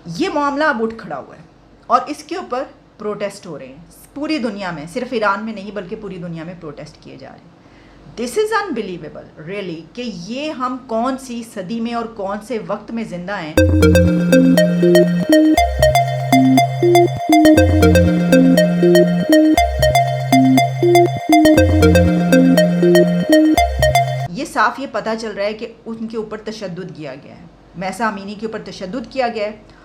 ये मामला अब उठ खड़ा हुआ है और इसके ऊपर प्रोटेस्ट हो रहे हैं पूरी दुनिया में, सिर्फ ईरान में नहीं बल्कि पूरी दुनिया में प्रोटेस्ट किए जा रहे हैं। दिस इज़ अनबिलीवेबल रियली कि ये हम कौन सी सदी में और कौन से वक्त में ज़िंदा हैं। ये साफ ये पता चल रहा है कि उनके ऊपर तशद्दुद किया गया है, महसा अमीनी के ऊपर तशद्दुद किया गया है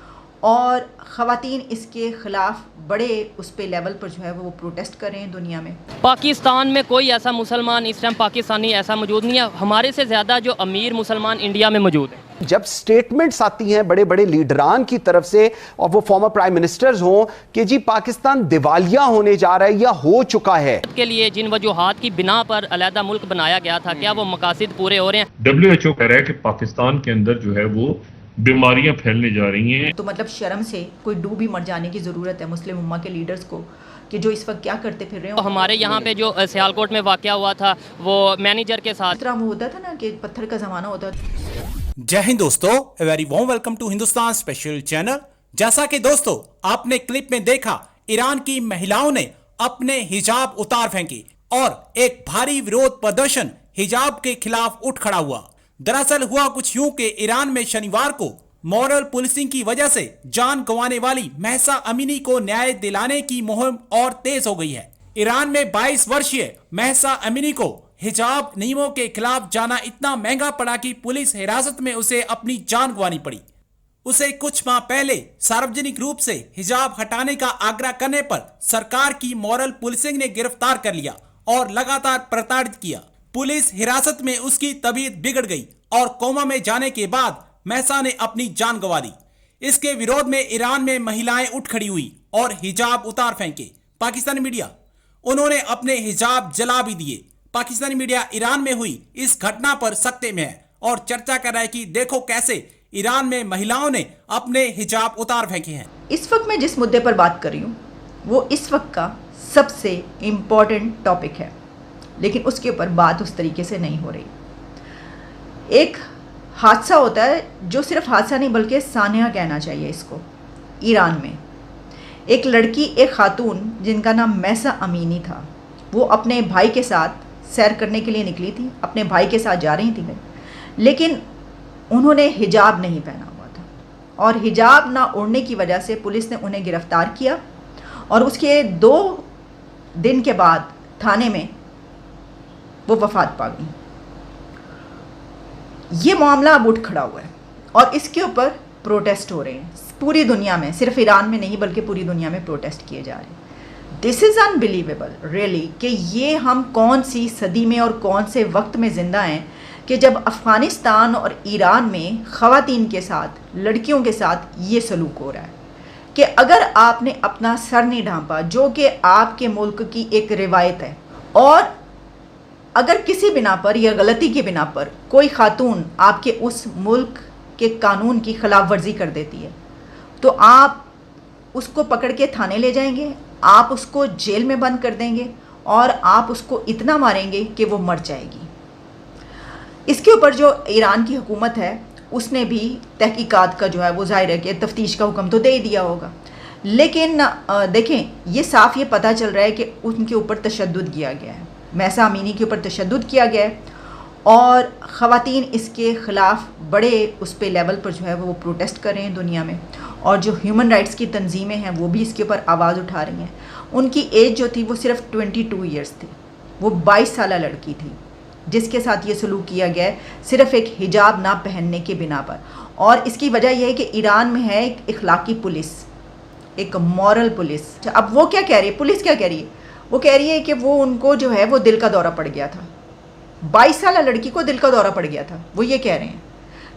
और ख़वातीन इसके ख़िलाफ़ बड़े उस पे लेवल पर जो है वो प्रोटेस्ट कर रहे हैं दुनिया में। पाकिस्तान में कोई ऐसा मुसलमान इस टाइम पाकिस्तानी ऐसा मौजूद नहीं है, हमारे से ज़्यादा जो अमीर मुसलमान इंडिया में मौजूद है। जब स्टेटमेंट्स आती हैं बड़े बड़े लीडरान की तरफ से और वो फॉर्मर प्राइम मिनिस्टर्स हों कि जी पाकिस्तान दिवालिया होने जा रहा है या हो चुका है, के लिए जिन वजूहात की बिना पर अलहदा मुल्क बनाया गया था, क्या वो मकासद पूरे हो रहे हैं? WHO कह रहा है कि पाकिस्तान के अंदर जो है वो बीमारियां फैलने जा रही हैं। तो मतलब शर्म से कोई डूब ही मर जाने की ज़रूरत है मुस्लिम उम्मा के लीडर्स को कि जो इस वक्त क्या करते फिर रहे हो। तो हमारे यहाँ पे जो सियालकोट में वाक़या हुआ था वो मैनेजर के साथ तरह वो होता था ना कि पत्थर का ज़माना होता था। जय हिंद दोस्तों, very warm welcome to Hindustan special channel. जैसा कि दोस्तों आपने क्लिप में देखा, ईरान की महिलाओं ने अपने हिजाब उतार फेंकी और एक भारी विरोध प्रदर्शन हिजाब के खिलाफ उठ खड़ा हुआ। दरअसल हुआ कुछ यूं कि ईरान में शनिवार को मॉरल पुलिसिंग की वजह से जान गंवाने वाली महसा अमीनी को न्याय दिलाने की मुहिम और तेज हो गई है। ईरान में 22 वर्षीय महसा अमीनी को हिजाब नियमों के खिलाफ जाना इतना महंगा पड़ा कि पुलिस हिरासत में उसे अपनी जान गंवानी पड़ी। उसे कुछ माह पहले सार्वजनिक रूप से हिजाब हटाने का आग्रह करने पर सरकार की मॉरल पुलिसिंग ने गिरफ्तार कर लिया और लगातार प्रताड़ित किया। पुलिस हिरासत में उसकी तबीयत बिगड़ गई और कोमा में जाने के बाद महसा ने अपनी जान गंवा दी। इसके विरोध में ईरान में महिलाएं उठ खड़ी हुई और हिजाब उतार फेंके। पाकिस्तानी मीडिया, उन्होंने अपने हिजाब जला भी दिए। पाकिस्तानी मीडिया ईरान में हुई इस घटना पर सख्ते में है और चर्चा कर रहा है कि देखो कैसे ईरान में महिलाओं ने अपने हिजाब उतार फेंके हैं। इस वक्त मैं जिस मुद्दे पर बात कर रही हूँ वो इस वक्त का सबसे इम्पॉर्टेंट टॉपिक है, लेकिन उसके ऊपर बात उस तरीके से नहीं हो रही। एक हादसा होता है जो सिर्फ हादसा नहीं बल्कि सानिया कहना चाहिए इसको। ईरान में एक लड़की, एक खातून जिनका नाम महसा अमीनी था, वो अपने भाई के साथ सैर करने के लिए निकली थी, अपने भाई के साथ जा रही थी, लेकिन उन्होंने हिजाब नहीं पहना हुआ था और हिजाब ना ओढ़ने की वजह से पुलिस ने उन्हें गिरफ्तार किया और उसके 2 दिन के बाद थाने में वो वफात पा गई। ये मामला अब उठ खड़ा हुआ है और इसके ऊपर प्रोटेस्ट हो रहे हैं पूरी दुनिया में, सिर्फ ईरान में नहीं बल्कि पूरी दुनिया में प्रोटेस्ट किए जा रहे हैं। दिस इज़ अनबिलीवेबल रियली कि ये हम कौन सी सदी में और कौन से वक्त में ज़िंदा हैं कि जब अफ़गानिस्तान और ईरान में ख़वातीन के साथ, लड़कियों के साथ ये सलूक हो रहा है कि अगर आपने अपना सर नहीं ढांपा, जो कि आपके मुल्क की एक रिवायत है, और अगर किसी बिना पर या गलती के बिना पर कोई खातून आपके उस मुल्क के कानून की खिलाफ वर्जी कर देती है तो आप उसको पकड़ के थाने ले जाएंगे, आप उसको जेल में बंद कर देंगे और आप उसको इतना मारेंगे कि वो मर जाएगी। इसके ऊपर जो ईरान की हुकूमत है उसने भी तहकीकात का जो है वो ज़ाहिर है कि तफ्तीश का हुक्म तो दे ही दिया होगा, लेकिन देखें ये साफ ये पता चल रहा है कि उनके ऊपर तशद्दुद किया गया है, महसा अमीनी के ऊपर तशद्दुद किया गया है और ख़वातीन इसके ख़िलाफ़ बड़े उस पे लेवल पर जो है वो प्रोटेस्ट कर रहे हैं दुनिया में और जो ह्यूमन राइट्स की तंजीमें हैं वो भी इसके ऊपर आवाज़ उठा रही हैं। उनकी एज जो थी वो सिर्फ 22 ईयर्स थी, वो 22 साल लड़की थी जिसके साथ ये सलूक किया गया है सिर्फ एक हिजाब ना पहनने के बिना पर। और इसकी वजह यह है कि ईरान में है एक इखलाकी पुलिस, एक मॉरल पुलिस। अब वो क्या कह रही है, पुलिस क्या कह रही है, वो कह रही है कि वो उनको जो है वो दिल का दौरा पड़ गया था, 22 साल लड़की को दिल का दौरा पड़ गया था, वो ये कह रहे हैं।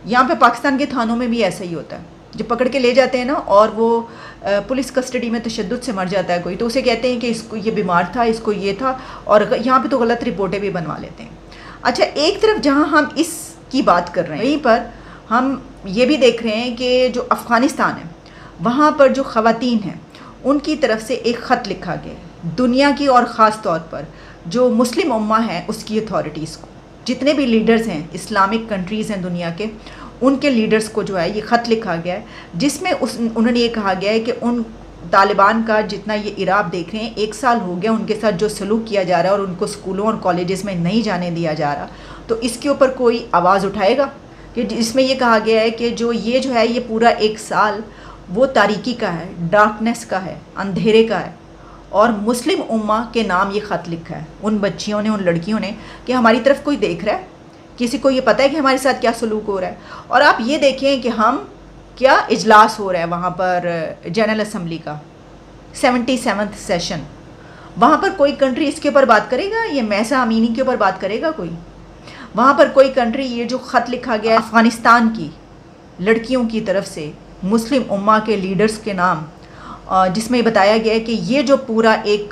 यहाँ पे पाकिस्तान के थानों में भी ऐसा ही होता है, जब पकड़ के ले जाते हैं ना और वो पुलिस कस्टडी में तशद्दुद से मर जाता है कोई, तो उसे कहते हैं कि इसको ये बीमार था, इसको ये था, और यहाँ पे तो गलत रिपोर्टें भी बनवा लेते हैं। अच्छा, एक तरफ जहाँ हम इसकी बात कर रहे हैं वहीं पर हम ये भी देख रहे हैं कि जो अफ़गानिस्तान है वहाँ पर जो ख़वातीन हैं उनकी तरफ से एक ख़त लिखा गया दुनिया की और ख़ास तौर पर जो मुस्लिम उम्मा है उसकी अथॉरिटीज़ को, जितने भी लीडर्स हैं, इस्लामिक कंट्रीज़ हैं दुनिया के, उनके लीडर्स को जो है ये ख़त लिखा गया है, जिसमें उन्होंने ये कहा गया है कि उन तालिबान का जितना ये इराक़ देख रहे हैं, 1 साल हो गया उनके साथ जो सलूक किया जा रहा है और उनको स्कूलों और कॉलेजेस में नहीं जाने दिया जा रहा, तो इसके ऊपर कोई आवाज़ उठाएगा? कि जिसमें ये कहा गया है कि जो है ये पूरा 1 साल वो तारीकी का है, डार्कनेस का है, अंधेरे का है, और मुस्लिम उम्मा के नाम ये ख़त लिखा है उन बच्चियों ने, उन लड़कियों ने, कि हमारी तरफ कोई देख रहा है, किसी को ये पता है कि हमारे साथ क्या सलूक हो रहा है। और आप ये देखें कि हम क्या इजलास हो रहा है वहाँ पर जनरल असम्बली का 77th सेशन, वहाँ पर कोई कंट्री इसके ऊपर बात करेगा? ये महसा अमीनी के ऊपर बात करेगा कोई? वहाँ पर कोई कंट्री, ये जो ख़त लिखा गया है अफ़गानिस्तान की लड़कियों की तरफ से मुस्लिम उम्मा के लीडर्स के नाम, जिसमें बताया गया है कि ये जो पूरा एक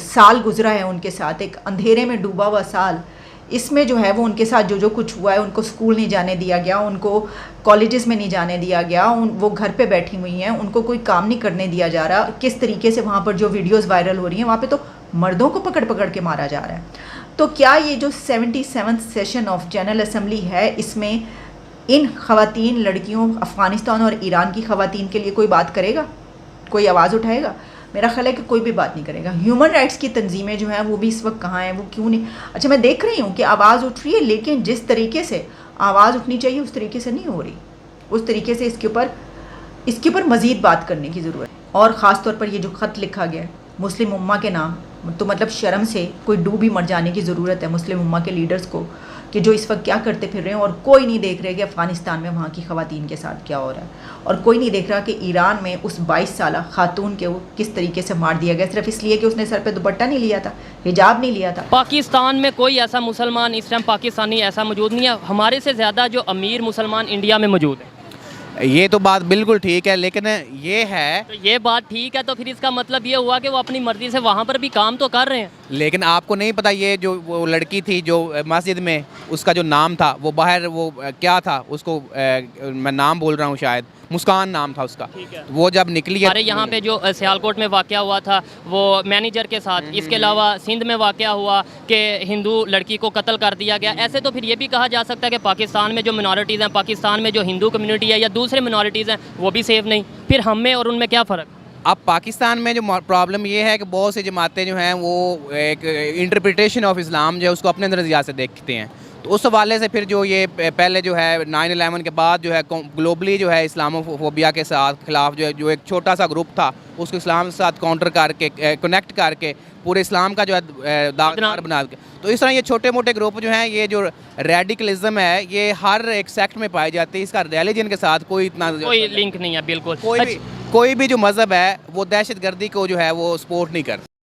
साल गुजरा है उनके साथ, एक अंधेरे में डूबा हुआ साल, इसमें जो है वो उनके साथ जो कुछ हुआ है, उनको स्कूल नहीं जाने दिया गया, उनको कॉलेजेस में नहीं जाने दिया गया, वो घर पे बैठी हुई हैं, उनको कोई काम नहीं करने दिया जा रहा। किस तरीके से वहाँ पर जो वीडियोस वायरल हो रही हैं, वहाँ पे तो मर्दों को पकड़ पकड़ के मारा जा रहा है। तो क्या ये जो 77th session of general assembly है, इसमें इन ख़वातीन लड़कियों अफ़गानिस्तान और ईरान की ख़वातीन के लिए कोई बात करेगा, कोई आवाज़ उठाएगा? मेरा ख्याल है कि कोई भी बात नहीं करेगा। ह्यूमन राइट्स की तंजीमें जो हैं वो भी इस वक्त कहाँ हैं, वो क्यों नहीं? अच्छा, मैं देख रही हूँ कि आवाज़ उठ रही है, लेकिन जिस तरीके से आवाज़ उठनी चाहिए उस तरीके से नहीं हो रही। उस तरीके से इसके ऊपर मज़ीद बात करने की ज़रूरत है। और ख़ास तौर पर ये जो ख़त लिखा गया है मुस्लिम उम्मा के नाम, तो मतलब शर्म से कोई डूब ही मर जाने की ज़रूरत है मुस्लिम उम्मा के लीडर्स को, कि जो इस वक्त क्या करते फिर रहे हैं, और कोई नहीं देख रहे कि अफ़गानिस्तान में वहाँ की ख़वातीन के साथ क्या हो रहा है, और कोई नहीं देख रहा कि ईरान में उस 22 साला खातून के वो किस तरीके से मार दिया गया, सिर्फ इसलिए कि उसने सर पे दुपट्टा नहीं लिया था, हिजाब नहीं लिया था। पाकिस्तान में कोई ऐसा मुसलमान इस टाइम पाकिस्तानी ऐसा मौजूद नहीं है, हमारे से ज़्यादा जो अमीर मुसलमान इंडिया में मौजूद है। ये तो बात बिल्कुल ठीक है, लेकिन ये बात ठीक है, तो फिर इसका मतलब ये हुआ कि वो अपनी मर्ज़ी से वहाँ पर भी काम तो कर रहे हैं। लेकिन आपको नहीं पता, ये जो वो लड़की थी जो मस्जिद में, उसका जो नाम था वो बाहर, वो क्या था उसको, मैं नाम बोल रहा हूँ शायद, मुस्कान नाम था उसका। वो जब निकली है, हमारे यहाँ पे जो सियालकोट में वाक़या हुआ था वो मैनेजर के साथ, इसके अलावा सिंध में वाक़या हुआ कि हिंदू लड़की को कत्ल कर दिया गया। ऐसे तो फिर ये भी कहा जा सकता है कि पाकिस्तान में जो मिनॉरिटीज़ हैं, पाकिस्तान में जो हिंदू कम्युनिटी है या दूसरे मिनॉरिटीज़ हैं, वो भी सेफ नहीं। फिर हम में और उनमें क्या फ़र्क? अब पाकिस्तान में जो प्रॉब्लम ये है कि बहुत सी जमातें जो हैं वो एक इंटरप्रिटेशन ऑफ इस्लाम जो है उसको अपने नज़रिया से देखते हैं। तो उस हवाले से फिर जो ये पहले जो है 9/11 के बाद जो है ग्लोबली जो है इस्लामोफोबिया के खिलाफ जो एक छोटा सा ग्रुप था, उसको इस्लाम के साथ काउंटर करके, कनेक्ट करके पूरे इस्लाम का जो है दागदार बना के, तो इस तरह ये छोटे मोटे ग्रुप जो हैं, ये जो रेडिकलिज्म है, ये हर एक सेक्ट में पाई जाती है। इसका रिलीजन के साथ कोई लिंक नहीं है। बिल्कुल कोई भी जो मज़हब है वो दहशत गर्दी को जो है वो सपोर्ट नहीं करता।